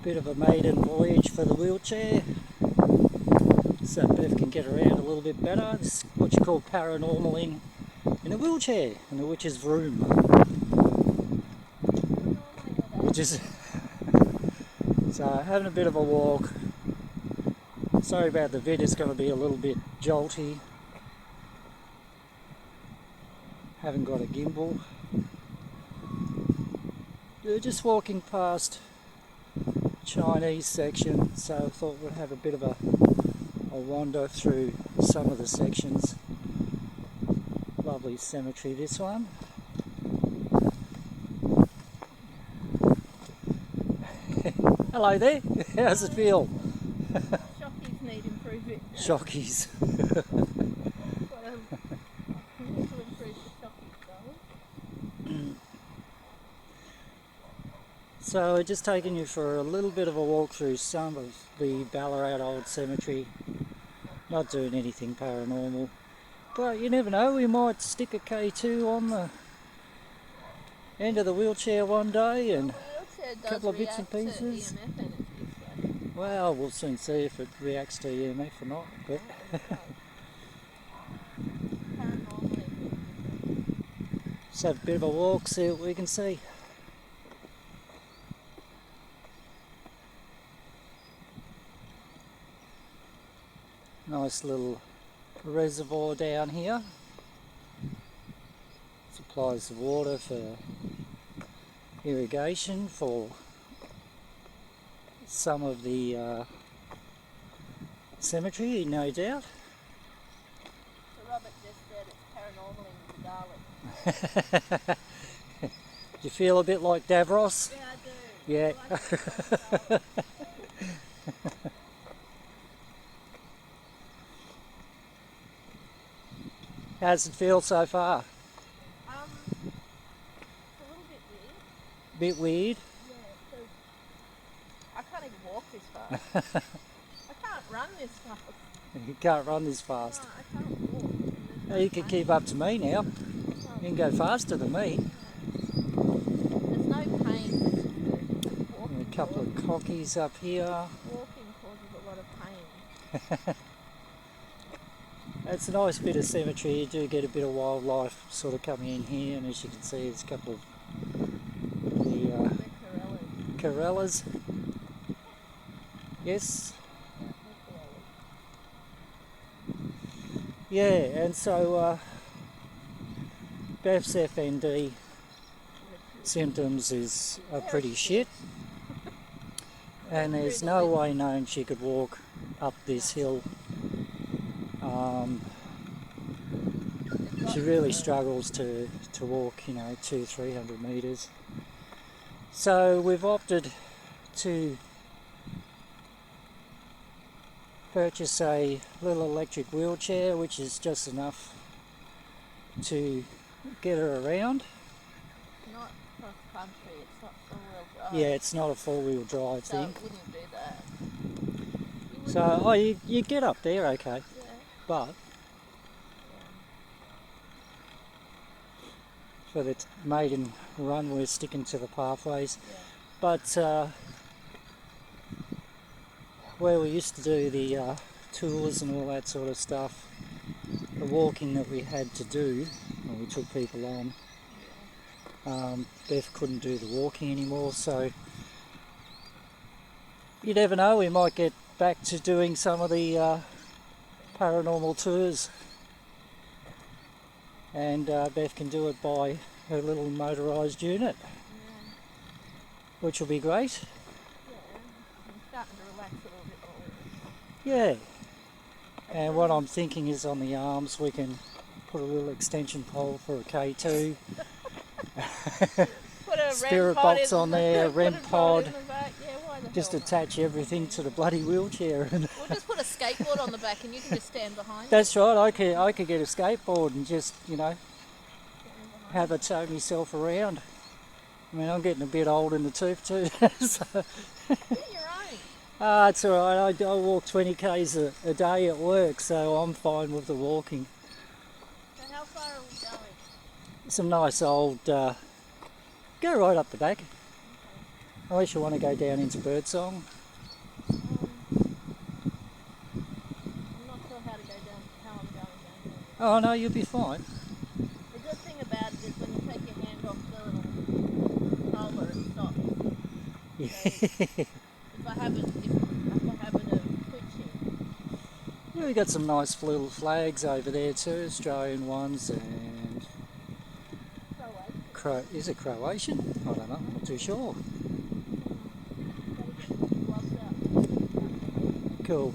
Bit of a maiden voyage for the wheelchair, so Beth can get around a little bit better. This is what you call paranormal in a wheelchair, which is Vrooom. Which is so having a bit of a walk. Sorry about the vid, it's going to be a little bit jolty. Haven't got a gimbal. We're just walking past Chinese section, so I thought we'd have a bit of a wander through some of the sections. Lovely cemetery, this one. Hello there, how's it feel? Shockies need improvement. Shockies. So we're just taking you for a little bit of a walk through some of the Ballarat Old Cemetery. Not doing anything paranormal, but you never know, we might stick a K2 on the end of the wheelchair one day and a couple of bits and pieces. Well, we'll soon see if it reacts to EMF or not. But just have a bit of a walk, see what we can see. Nice little reservoir down here. Supplies the water for irrigation for some of the cemetery, no doubt. So Robert just said it's paranormal in the Dalek. Do you feel a bit like Davros? Yeah, I do. Yeah. How does it feel so far? It's a little bit weird. Bit weird? Yeah, because I can't even walk this fast. I can't run this fast. You can't run this fast. No, I can't walk. Oh, you can keep up to me now. You can go faster than me. There's no pain. And a couple of cockies up here. Walking causes a lot of pain. It's a nice bit of cemetery. You do get a bit of wildlife sort of coming in here, and as you can see, there's a couple of the corellas. Yes. Yeah, and so Beth's FND symptoms are pretty shit, and there's no way known she could walk up this hill. She really struggles to walk, 200-300 metres. So we've opted to purchase a little electric wheelchair, which is just enough to get her around. Not cross country, it's not four-wheel drive. Yeah, it's not a four-wheel drive So thing. it wouldn't do that. So, you get up there okay, Yeah. but for the maiden run we're sticking to the pathways. Yeah. But where we used to do the tours and all that sort of stuff, the walking that we had to do when we took people on, Beth couldn't do the walking anymore, so you never know, we might get back to doing some of the paranormal tours, and Beth can do it by her little motorised unit, which will be great. I'm starting to relax a little bit more. Yeah, and what I'm thinking is on the arms we can put a little extension pole for a K2, Put a spirit REM pod box in on the- there, put REM a pod pod, in the back. Yeah, why the just hell not? attach everything to the bloody wheelchair. We'll just put a skateboard on the back and you can just stand behind it. That's right, I could get a skateboard and just, have her tow myself around. I mean, I'm getting a bit old in the tooth too. So. Do your own. It's alright, I walk 20 k's a day at work, so I'm fine with the walking. So how far are we going? Some nice old, go right up the back. Unless you want to go down into birdsong. I'm not sure how to go down, how I'm going down here. Oh no, you'll be fine. The good thing about it is when you take your hand off the little roller, it stops. Yeah. If I have a habit of twitching. Yeah, we got some nice little flags over there too, Australian ones, and is it Croatian? I don't know, I'm not too sure. Cool.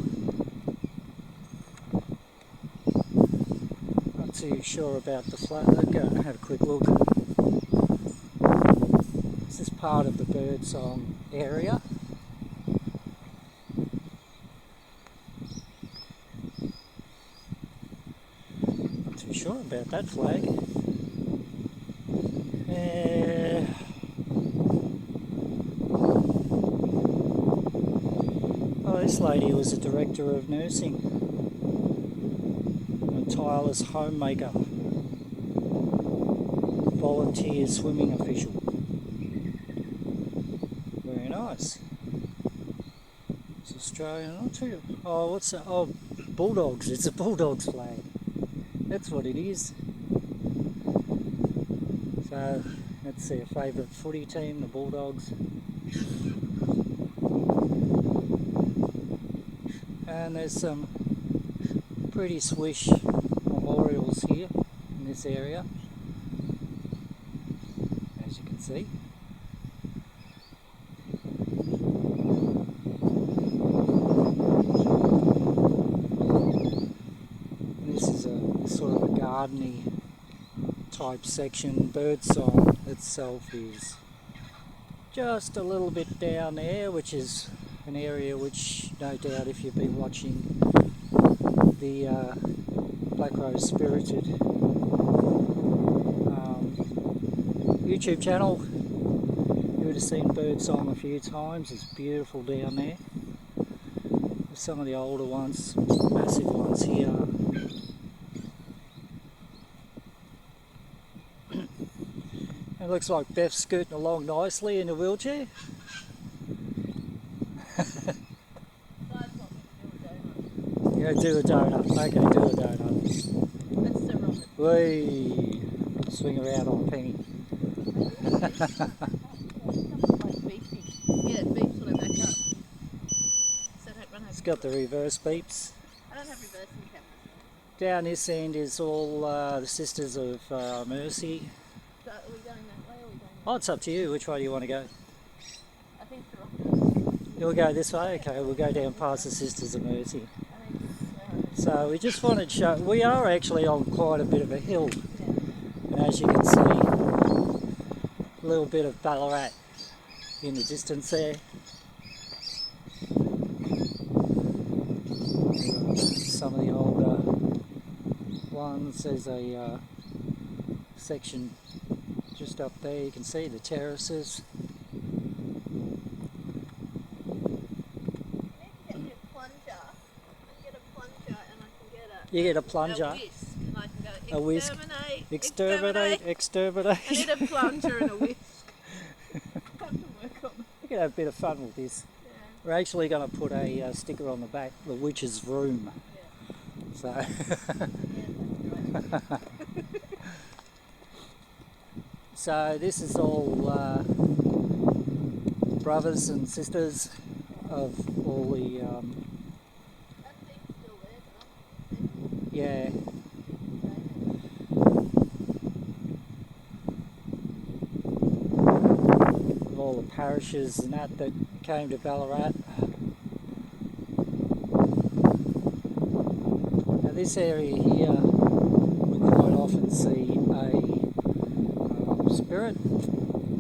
Not too sure about the flag. Go and have a quick look. This is part of the birdsong area. Not too sure about that flag. Oh, this lady was a director of nursing, a tireless homemaker, volunteer swimming official. Very nice. It's Australian, not too. Oh, what's that? Oh, Bulldogs. It's a Bulldogs flag. That's what it is. So that's their favourite footy team, the Bulldogs. And there's some pretty swish memorials here in this area, as you can see. And this is a sort of a gardeny type section. Birdsong itself is just a little bit down there, which is an area which no doubt if you've been watching the Black Rose Spirited YouTube channel, you would have seen birdsong a few times. It's beautiful down there. There's some of the older ones, massive ones here. It looks like Beth's scooting along nicely in a wheelchair. Yeah, do a donut. Okay, do a donut. That's the wrong. Whee! Swing around on Penny. Yeah, it beeps when I back up. So I don't run over. It's got the reverse beeps. I don't have reversing cameras. Down this end is all the Sisters of Mercy. So are we going that way or are we going that way? Oh, it's up to you. Which way do you want to go? I think it's the wrong. You'll go this way? Okay, we'll go down past the Sisters of Mercy. I think it's, So we just wanted to show, we are actually on quite a bit of a hill. yeah. And as you can see, a little bit of Ballarat in the distance there. Some of the older ones. There's a section just up there. You can see the terraces. You get a plunger. A whisk, and I can go A whisk. exterminate. Exterminate. I need a plunger and a whisk. I have to work on it. We're going to have a bit of fun with this. Yeah. We're actually going to put a sticker on the back, the witch's room. Yeah. So, Yeah, that's great. so this is all brothers and sisters of all the, That thing's still there, yeah, of all the parishes and that came to Ballarat. Now this area here, we quite often see a spirit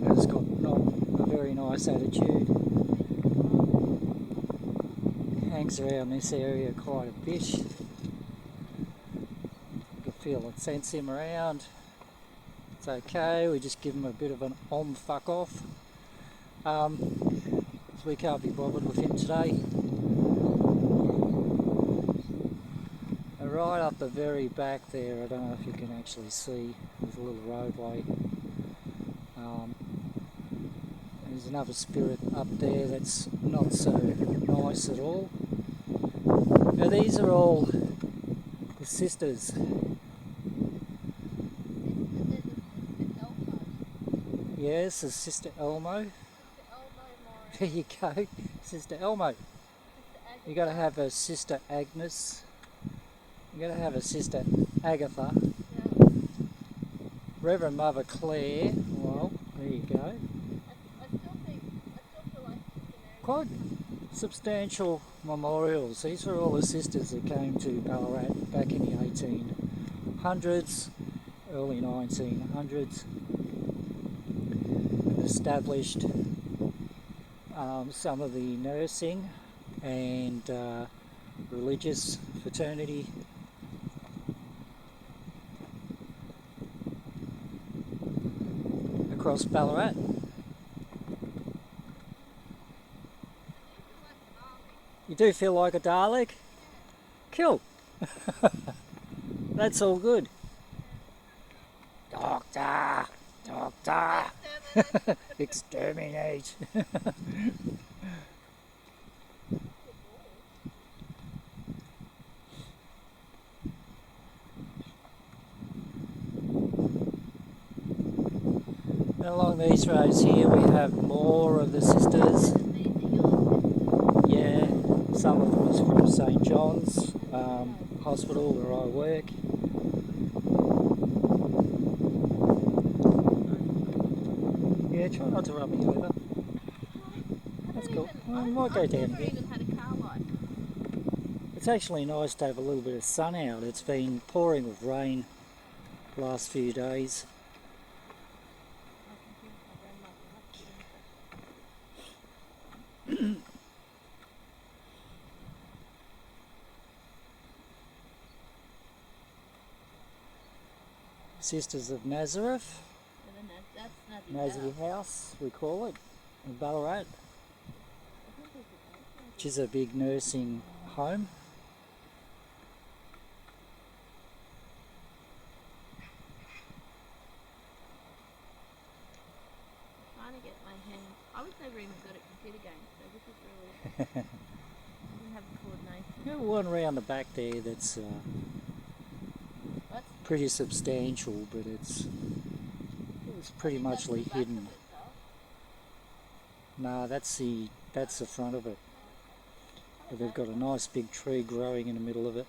that has got not a very nice attitude. Hangs around this area quite a bit. You can feel it, sense him around. It's okay, we just give him a bit of an fuck off. We can't be bothered with him today. And right up the very back there, I don't know if you can actually see, there's a little roadway. There's another spirit up there that's not so nice at all. Now these are all the sisters. Yes, the Sister Elmo. There you go, Sister Elmo. You got to have a Sister Agnes. You got to have a Sister Agatha. Yeah. Reverend Mother Claire. Well, there you go. I still feel like Quite substantial memorials. These were all the sisters that came to Ballarat back in the 1800s, early 1900s, and established some of the nursing and religious fraternity across Ballarat. You do feel like a Dalek? Cool. That's all good. Doctor! Doctor! Exterminate! Along these roads here we have more of the sisters. Yeah, some of them is from St. John's Hospital where I work. Yeah, try not to run me over. That's cool. I might go down here. It's actually nice to have a little bit of sun out. It's been pouring with rain the last few days. Sisters of Nazareth, Nazareth House we call it, in Ballarat, which is a big nursing home. Trying to get my hand. I was never even good at computer games, so this is really. We have coordination. Got one round the back there that's pretty substantial, but it's pretty much hidden. Nah, that's the front of it. But they've got a nice big tree growing in the middle of it.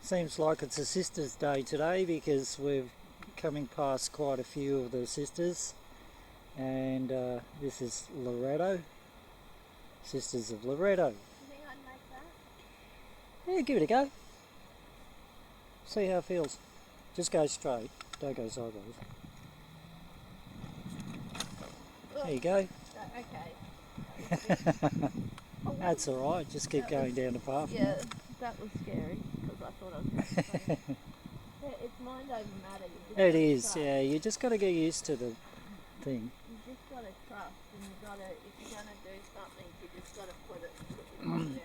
Seems like it's a Sisters' Day today because we're coming past quite a few of the sisters, and this is Loretto, Sisters of Loretto. You think I'd make that? Yeah, give it a go. See how it feels. Just go straight, don't go sideways. There you go. Okay. That's alright, just keep going down the path. Yeah, that was scary because I thought I was going to say. It's mind over matter. It is, yeah, you just got to get used to the thing. You just got to trust, and you got to, if you're going to do something, you just got to put your foot down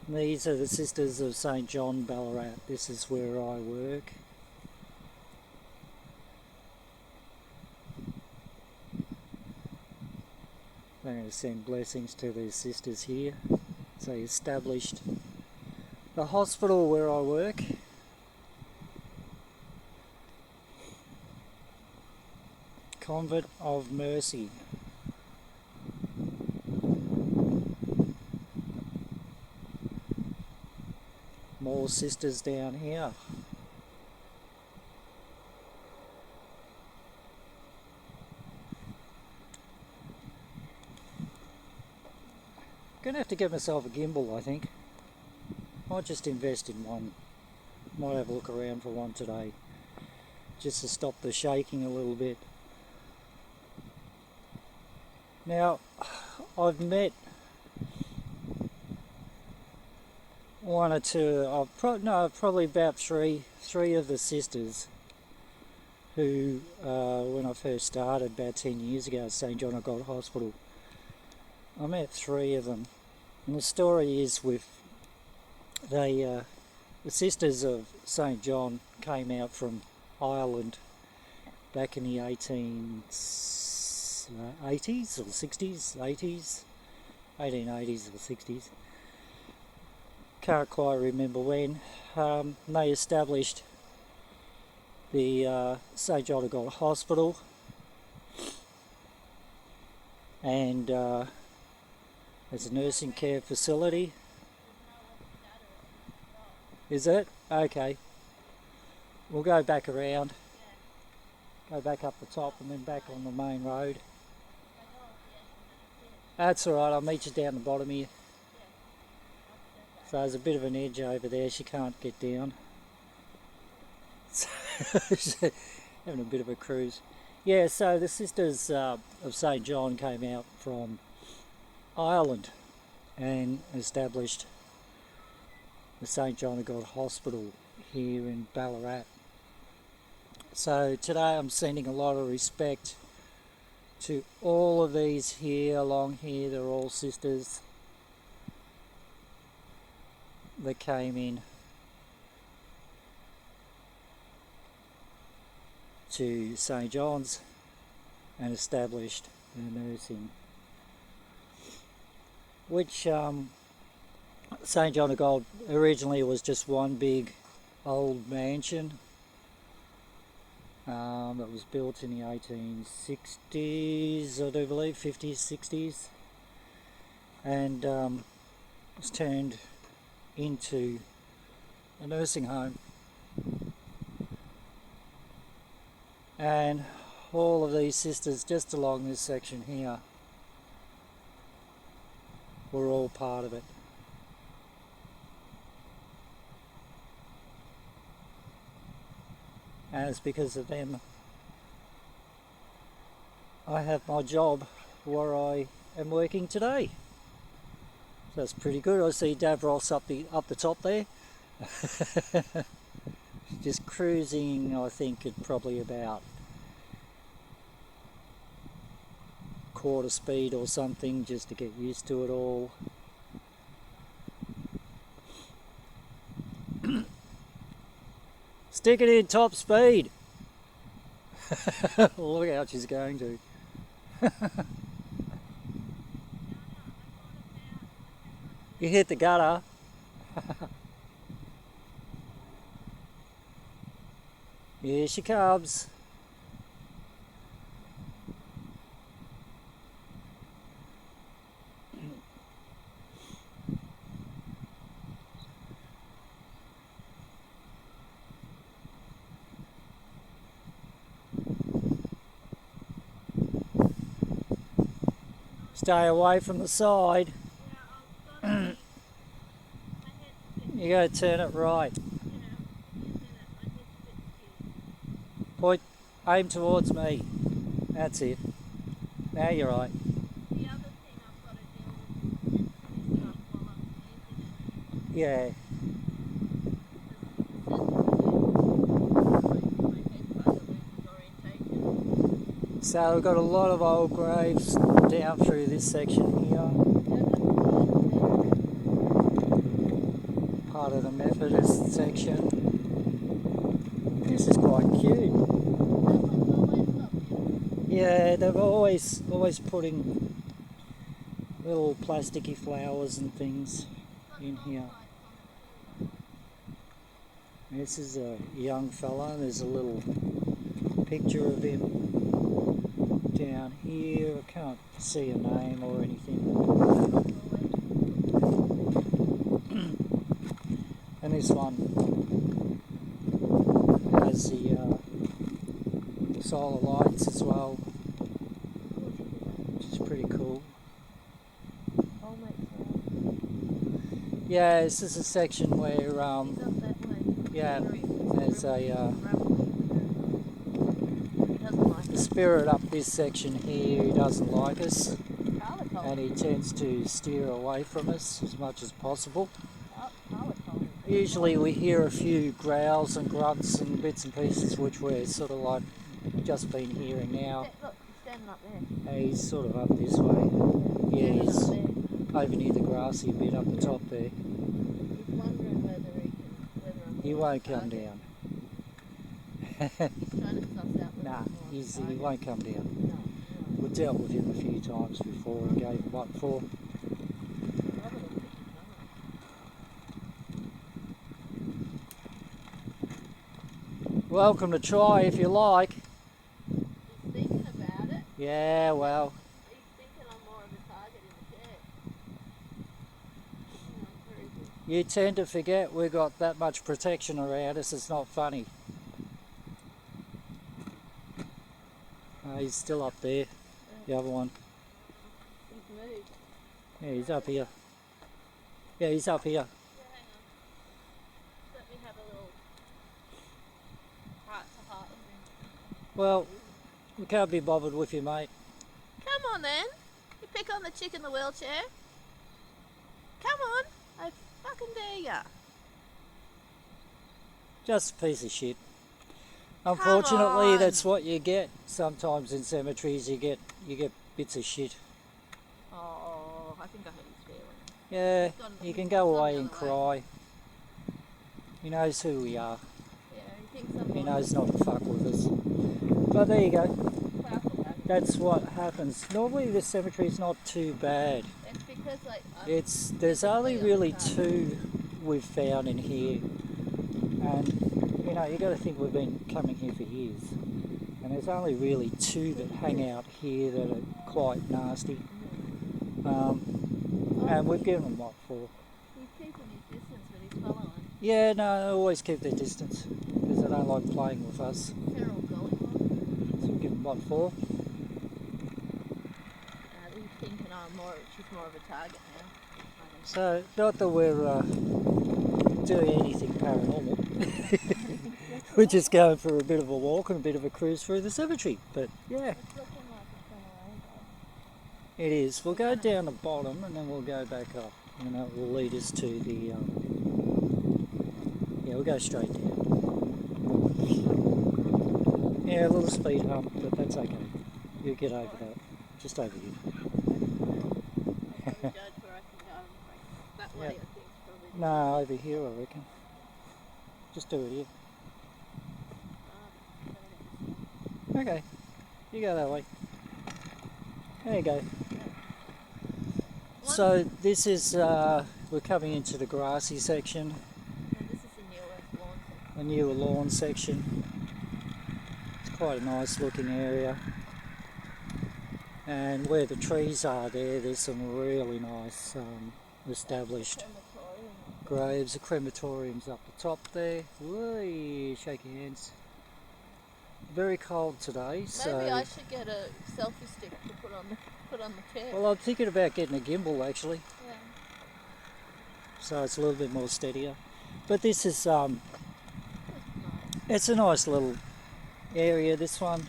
and These are the Sisters of St. John, Ballarat. This is where I work. I'm going to send blessings to these sisters here. They established the hospital where I work. Convent of Mercy. More sisters down here. Gonna have to get myself a gimbal, I think. Might just invest in one. Might have a look around for one today, just to stop the shaking a little bit. Now, I've met one or two, probably about three of the sisters who, when I first started about 10 years ago at St John of God Hospital, I met 3 of them. And the story is with the Sisters of St John came out from Ireland back in the 1880s or 60s, 80s, 1880s or 60s. Can't quite remember when. They established the St John of God Hospital, and it's a nursing care facility. Is it? Okay. We'll go back around. Go back up the top and then back on the main road. That's alright, I'll meet you down the bottom here. So there's a bit of an edge over there, she can't get down. She's having a bit of a cruise. Yeah, so the Sisters of St John came out from Ireland and established the St John of God Hospital here in Ballarat. So today I'm sending a lot of respect to all of these here along here. They're all sisters that came in to St John's and established the nursing, which St John of God originally was just one big old mansion that was built in the 1860s, I do believe, 50s, 60s, and was turned into a nursing home. And all of these sisters just along this section here were all part of it. And it's because of them I have my job where I am working today. So that's pretty good. I see Davros up the top there. Just cruising, I think, at probably about quarter speed or something, just to get used to it all. Stick it in top speed. Look how she's going to. You hit the gutter. Here she comes. Stay away from the side. You gotta turn it right. Point, aim towards me. That's it. Now you're right. The other thing I've got to deal with is finish up while I'm using it. Yeah. So we've got a lot of old graves down through this section here. Part of the Methodist section. This is quite cute. Yeah, they've always putting little plasticky flowers and things in here. This is a young fella. There's a little picture of him down here. I can't see a name or anything. And this one has the solar lights as well, which is pretty cool. Yeah, this is a section where yeah, there's a spirit up this section here who doesn't like us, and he tends to steer away from us as much as possible. Usually we hear a few growls and grunts and bits and pieces which we're sort of like just been hearing now. Look, he's standing up there. He's sort of up this way. Yeah, Standing he's up there. over near the grassy bit up the top there. He's wondering whether I'm He more won't of a come target. down. He's trying to suss out whether Nah, I'm more of a he target. won't come down. No, no. We dealt with him a few times before and gave him what for. Welcome to try if you like. He's thinking about it. Yeah, well, He's thinking I'm more of a target in the chair. Very good. you tend to forget we've got that much protection around us, it's not funny. He's still up there, the other one. He's moved. Yeah, he's up here. Yeah, he's up here. Yeah, hang on. Let me have a little heart to heart with him. Well, we can't be bothered with you, mate. Come on then. You pick on the chick in the wheelchair. Come on. I fucking dare ya. Just a piece of shit. Unfortunately, on. that's what you get. Sometimes in cemeteries you get bits of shit. Oh, I think I hurt his feelings. Yeah, He's gone- you can he's go gone away the and other way. cry. He knows who we are. Yeah, he thinks I'm He more knows not to fuck with us. But there you go. powerful than him. That's what happens. Normally the cemetery's not too bad. It's because like There's only physically really on the side. 2 we've found in here. And you know, you got to think we've been coming here for years. And there's only really 2 that hang out here that are quite nasty. And we've given them what for? He's keeping his distance, but he's following. Yeah, no, they always keep their distance because they don't like playing with us. Feral going So we give them what for? He's thinking she's more of a target now. I think. So, not that we're doing anything paranormal. We're just going for a bit of a walk and a bit of a cruise through the cemetery. But yeah, It's looking like it's going to rain, it is. We'll go down the bottom and then we'll go back up. And that will lead us to the... yeah, we'll go straight down. Yeah, a little speed hump, but that's okay. You'll get over that. Just over here. though. I'll probably judge where I can go. Like, that way, Yeah. I think, probably. No, over here I reckon. Just do it here. Okay, you go that way. There you go. So this is, we're coming into the grassy section, And this is the newer lawn section. the newer lawn section. It's quite a nice looking area. And where the trees are there's some really nice established Crematorium. graves. The crematorium's up the top there. Whee, shake your hands. Very cold today, so... Maybe I should get a selfie stick to put on the chair. Well, I'm thinking about getting a gimbal actually, Yeah. so it's a little bit more steadier. But this is, That's nice. it's a nice little area, this one.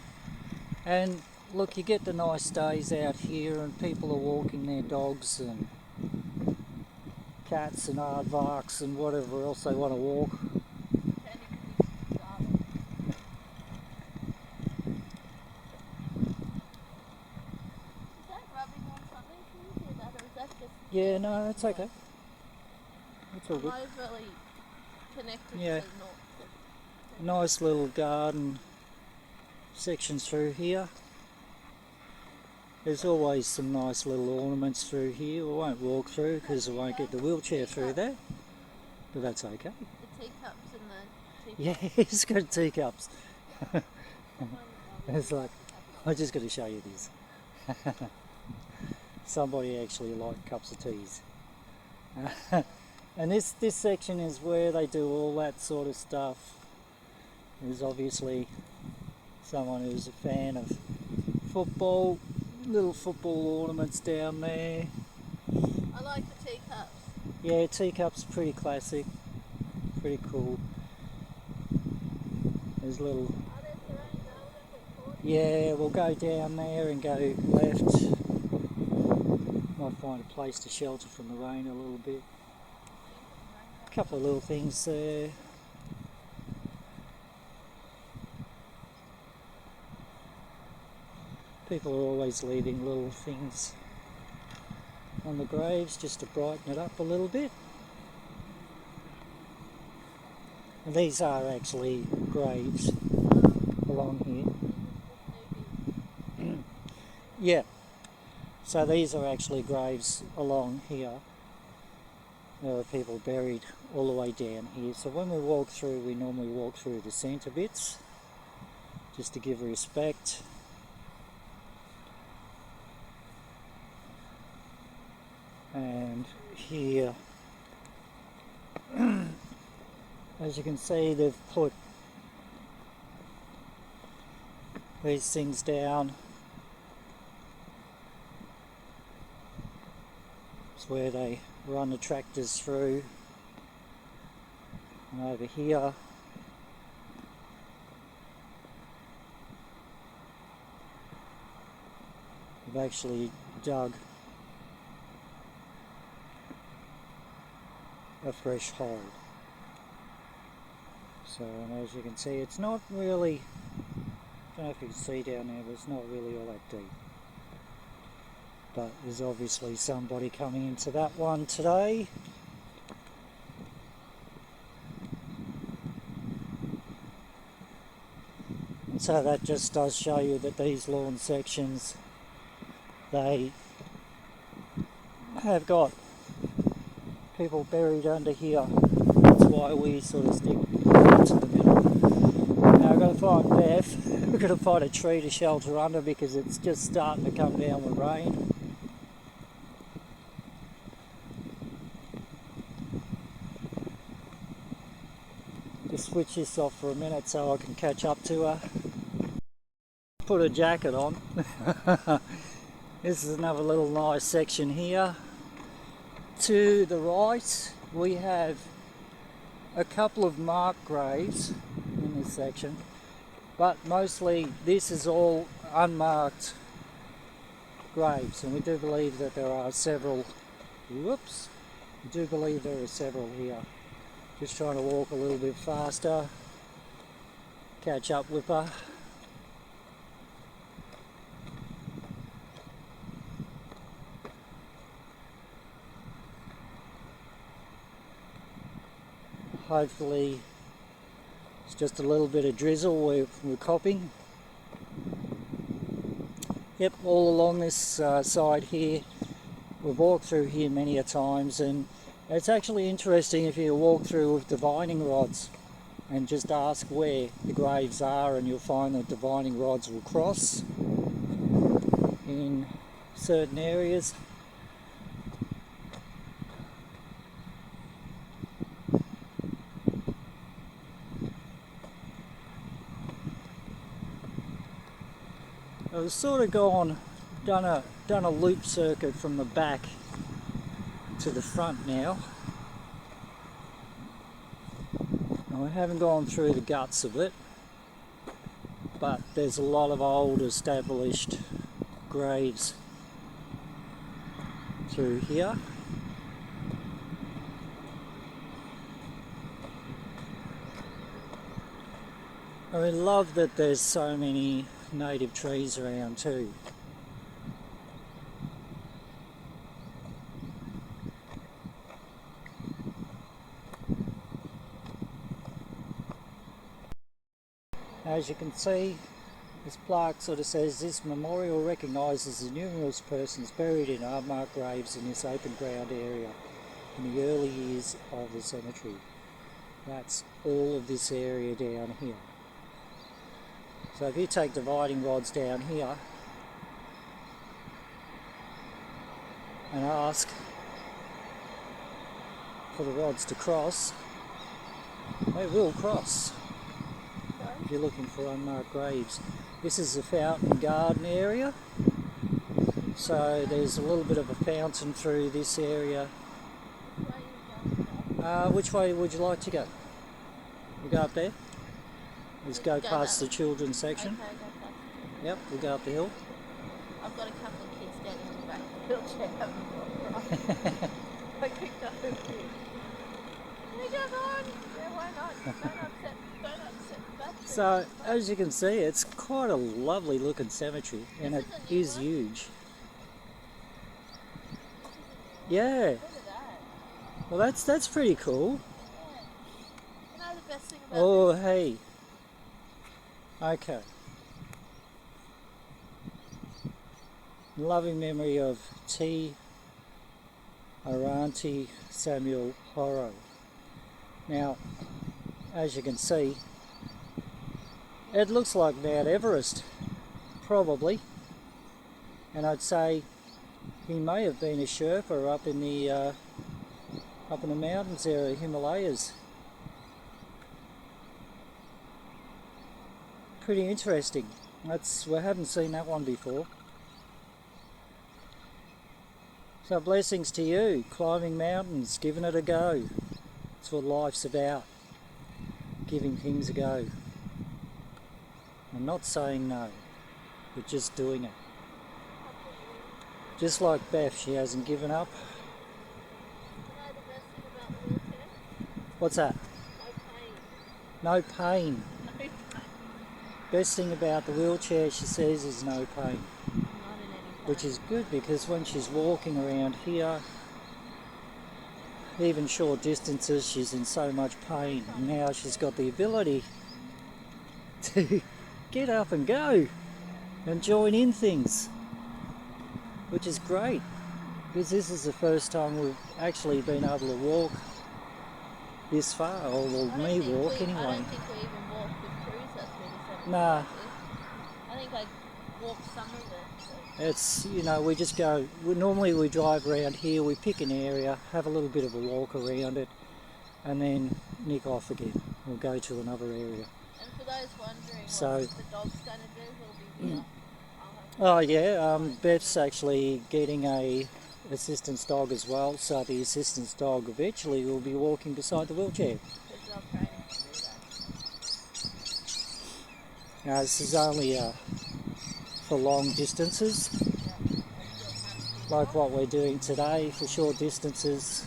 And look, you get the nice days out here and people are walking their dogs and cats and aardvarks and whatever else they want to walk. Yeah, no, that's okay. That's all I'm good. overly connected Yeah. to the north. Nice little garden sections through here. There's always some nice little ornaments through here. We won't walk through because we won't get the wheelchair through there, but that's okay. The teacups and the teacups. Yeah, he's got teacups. It's like, I just got to show you this. Somebody actually liked cups of teas. And this section is where they do all that sort of stuff. There's obviously someone who's a fan of football. Little football ornaments down there. I like the teacups. Yeah, teacups pretty classic. Pretty cool. There's little... Oh, there's the rain garden. Yeah, we'll go down there and go left. Might find a place to shelter from the rain a little bit. A couple of little things there. People are always leaving little things on the graves just to brighten it up a little bit. And these are actually graves along here. Yeah, so these are actually graves along here. There are people buried all the way down here. So when we walk through, we normally walk through the centre bits just to give respect. And here, as you can see, they've put these things down. It's where they run the tractors through. And over here, they've actually dug a fresh hole. So, and as you can see, it's not really, I don't know if you can see down there, but it's not really all that deep. But there's obviously somebody coming into that one today. And so that just does show you that these lawn sections, they have got people buried under here. That's why we sort of stick to the middle. Now I've got to find Beth. We've got to find a tree to shelter under because it's just starting to come down with rain. Just switch this off for a minute so I can catch up to her. Put a jacket on. This is another little nice section here. To the right we have a couple of marked graves in this section, but mostly this is all unmarked graves, and we do believe that there are several. Whoops! We do believe there are several here. Just trying to walk a little bit faster, catch up with her. Hopefully it's just a little bit of drizzle we're copping. Yep, all along this side here, we've walked through here many a times, and it's actually interesting if you walk through with divining rods and just ask where the graves are, and you'll find that divining rods will cross in certain areas. I've sort of done a loop circuit from the back to the front now. I haven't gone through the guts of it, but there's a lot of old established graves through here. I love that there's so many native trees around too. As you can see, this plaque sort of says, "This memorial recognises the numerous persons buried in unmarked graves in this open ground area in the early years of the cemetery." That's all of this area down here. So if you take dividing rods down here and ask for the rods to cross, they will cross if you're looking for unmarked graves. This is the fountain garden area, so there's a little bit of a fountain through this area. Which way would you like to go? We'll go up there. Let's go past the children's section. Okay, go past it. Yep, we'll go up the hill. I've got a couple of kids standing on the back of the wheelchair having a right. I could go with you. Can we jump on? Yeah, why not? Don't upset Beth. So as you can see, it's quite a lovely looking cemetery, and it is huge. Yeah. Look at that. Well, that's pretty cool. Yeah. You know the best thing about Oh, this? hey. Okay. Loving memory of T. Aranti Samuel Horro. Now, as you can see, it looks like Mount Everest, probably. And I'd say he may have been a Sherpa up in the mountains there, Himalayas. Pretty interesting. We haven't seen that one before. So blessings to you, climbing mountains, giving it a go. That's what life's about, giving things a go. And not saying no, but just doing it. Just like Beth, she hasn't given up. You know the best thing about the wheelchair? What's that? No pain. No pain. No pain. Best thing about the wheelchair, she says, is no pain. Not in any pain. Which is good, because when she's walking around here, even short distances, she's in so much pain. And now she's got the ability to get up and go and join in things, which is great, because this is the first time we've actually been able to walk this far, or well, me walk I anyway. don't think we even walked with cruiser through the cemetery. Nah. I think I walked some of it. It's, you know, we just go, normally we drive around here, we pick an area, have a little bit of a walk around it, and then nick off again. We'll go to another area. And for those wondering So- what the dog's going to do, he'll be here. Oh yeah, Beth's actually getting a assistance dog as well, so the assistance dog eventually will be walking beside the wheelchair. Because they'll train him to do that. Now this is only for long distances, like what we're doing today. For short distances,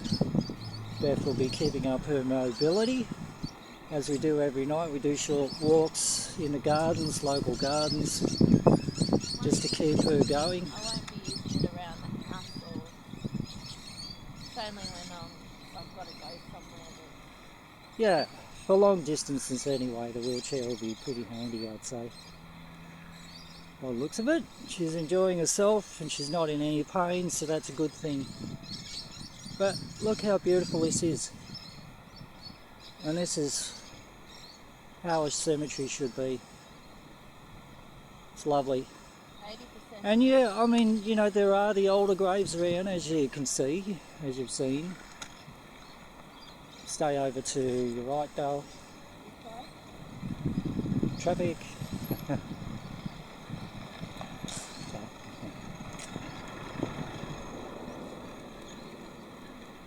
Beth will be keeping up her mobility, as we do every night. We do short walks in the gardens, local gardens, just to keep her going. I won't be using it around the house, or it's only when I've got to go somewhere that Yeah, for long distances anyway, the wheelchair will be pretty handy, I'd say. By the looks of it, she's enjoying herself and she's not in any pain, so that's a good thing. But look how beautiful this is. And this is how a cemetery should be. It's lovely. 80%. And yeah, I mean, you know, there are the older graves around, as you can see, as you've seen. Stay over to your right, Dale. Traffic.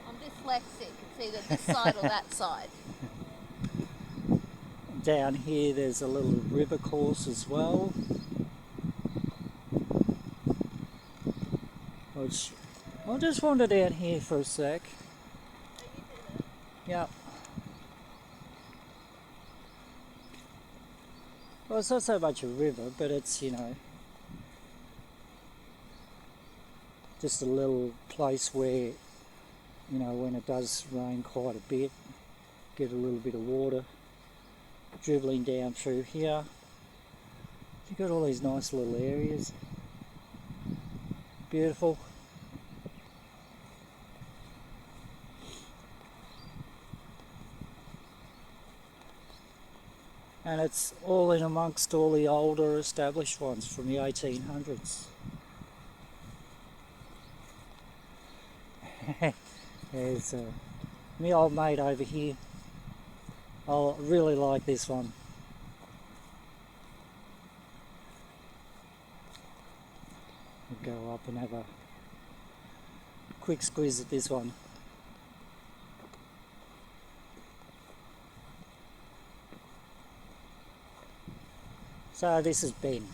I'm dyslexic. It's either this side or that side. Down here there's a little river course as well, which I'll just wander down here for a sec. Yeah. Well, it's not so much a river, but it's, you know, just a little place where, you know, when it does rain quite a bit, get a little bit of water dribbling down through here. You've got all these nice little areas. Beautiful. And it's all in amongst all the older established ones from the 1800s. There's my old mate over here. I really like this one. We'll go up and have a quick squeeze at this one. So this is Ben.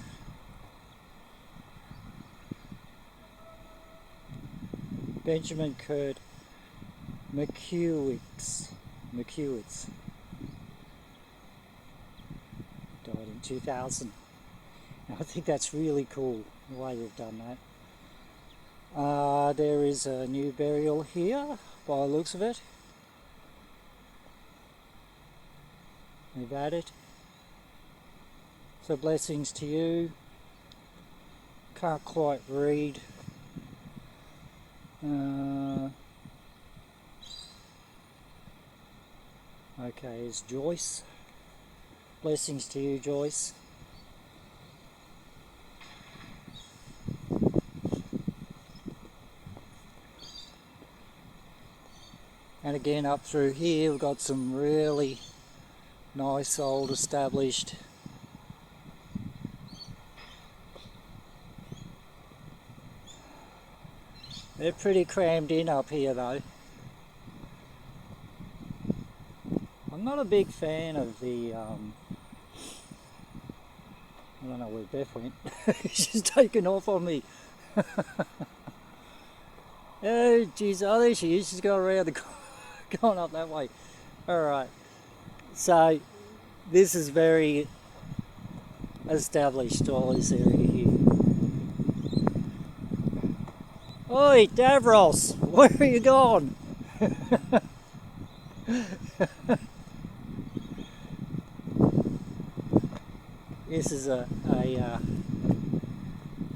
Benjamin Kurt McEwitz. what, in 2000. And I think that's really cool the way they've done that. There is a new burial here by the looks of it. They've added. So blessings to you. Can't quite read. Okay, it's Joyce. Blessings to you, Joyce. And again, up through here, we've got some really nice old established they're pretty crammed in up here though. I'm not a big fan of the I don't know where Beth went. She's taken off on me. Oh geez, oh there she is, she's going around the going up that way. Alright, so this is very established, all this area here. Oi Davros, where are you gone? This is a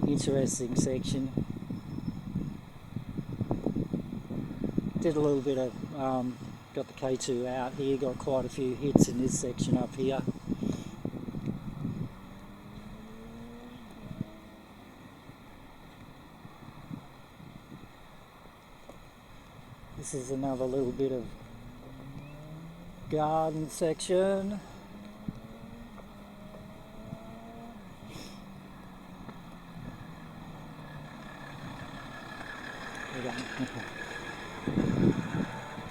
interesting section. Did a little bit of got the K2 out here, got quite a few hits in this section up here. This is another little bit of garden section.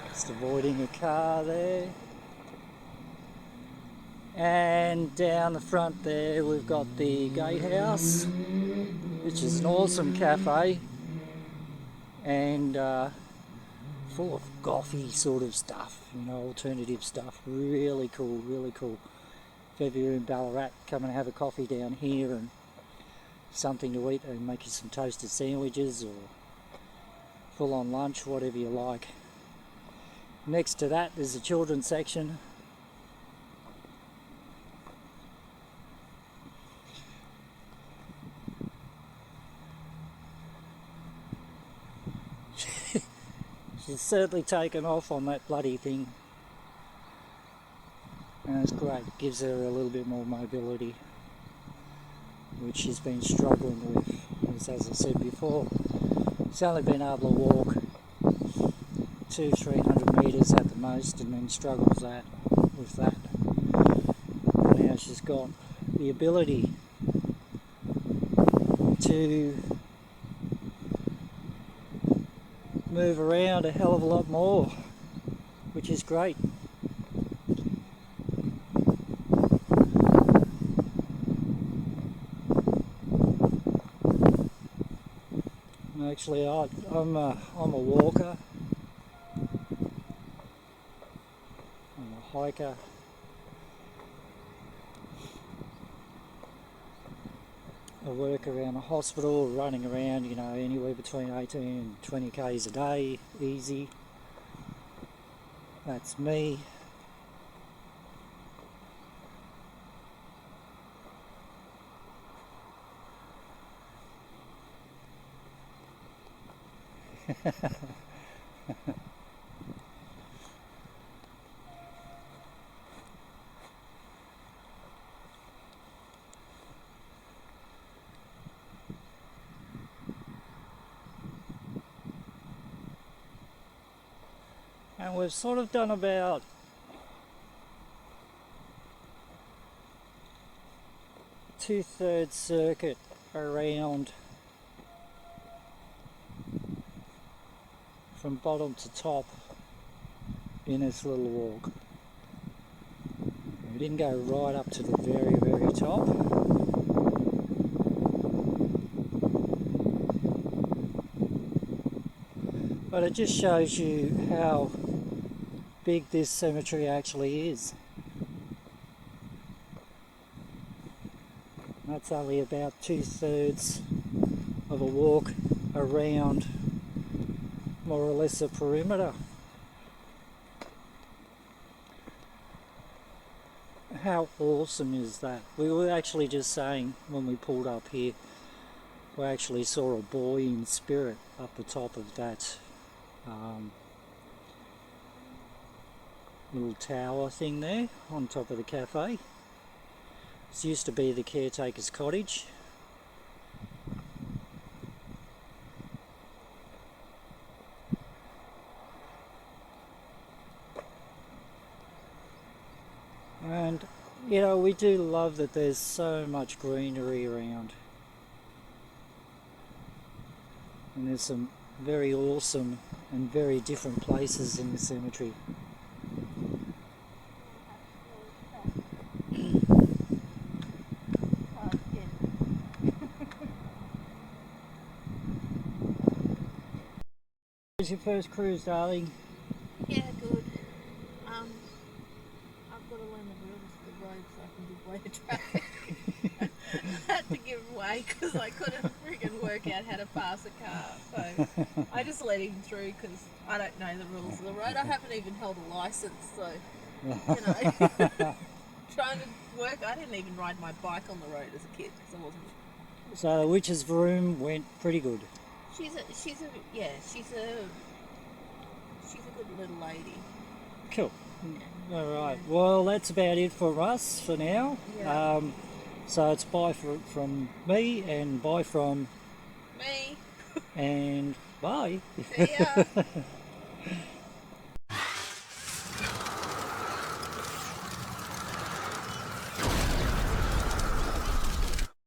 Just avoiding a car there. And down the front there we've got the gatehouse, which is an awesome cafe and full of gothy sort of stuff, you know, alternative stuff. Really cool, really cool. If ever you're in Ballarat, come and have a coffee down here and something to eat, and make you some toasted sandwiches or full on lunch, whatever you like. Next to that there's a children's section. She's certainly taken off on that bloody thing, and it's great, gives her a little bit more mobility, which she's been struggling with, as I said before. She's only been able to walk 200-300 metres at the most, and then struggles with that. And now she's got the ability to move around a hell of a lot more, which is great. Actually, I'm a walker. I'm a hiker. I work around a hospital, running around, you know, anywhere between 18 and 20 k's a day, easy. That's me. And we've sort of done about 2/3 circuit around from bottom to top in this little walk. We didn't go right up to the very, very top. But it just shows you how big this cemetery actually is. That's only about 2/3 of a walk around more or less a perimeter. How awesome is that? We were actually just saying when we pulled up here, we actually saw a boy in spirit up the top of that little tower thing there on top of the cafe. This used to be the caretaker's cottage. And you know, we do love that there's so much greenery around. And there's some very awesome and very different places in the cemetery. How was your first cruise, darling? Yeah, good. I've got to learn the rules of the road so I can give way to traffic. I had to give way because I couldn't friggin' work out how to pass a car. So I just let him through because I don't know the rules of the road. I haven't even held a license, so, you know. Trying to work, I didn't even ride my bike on the road as a kid because I wasn't. So the witch's Vrooom went pretty good. She's a good little lady. Cool. Alright, well that's about it for us for now. Yeah. So it's bye from me and bye from Me. and bye. See ya.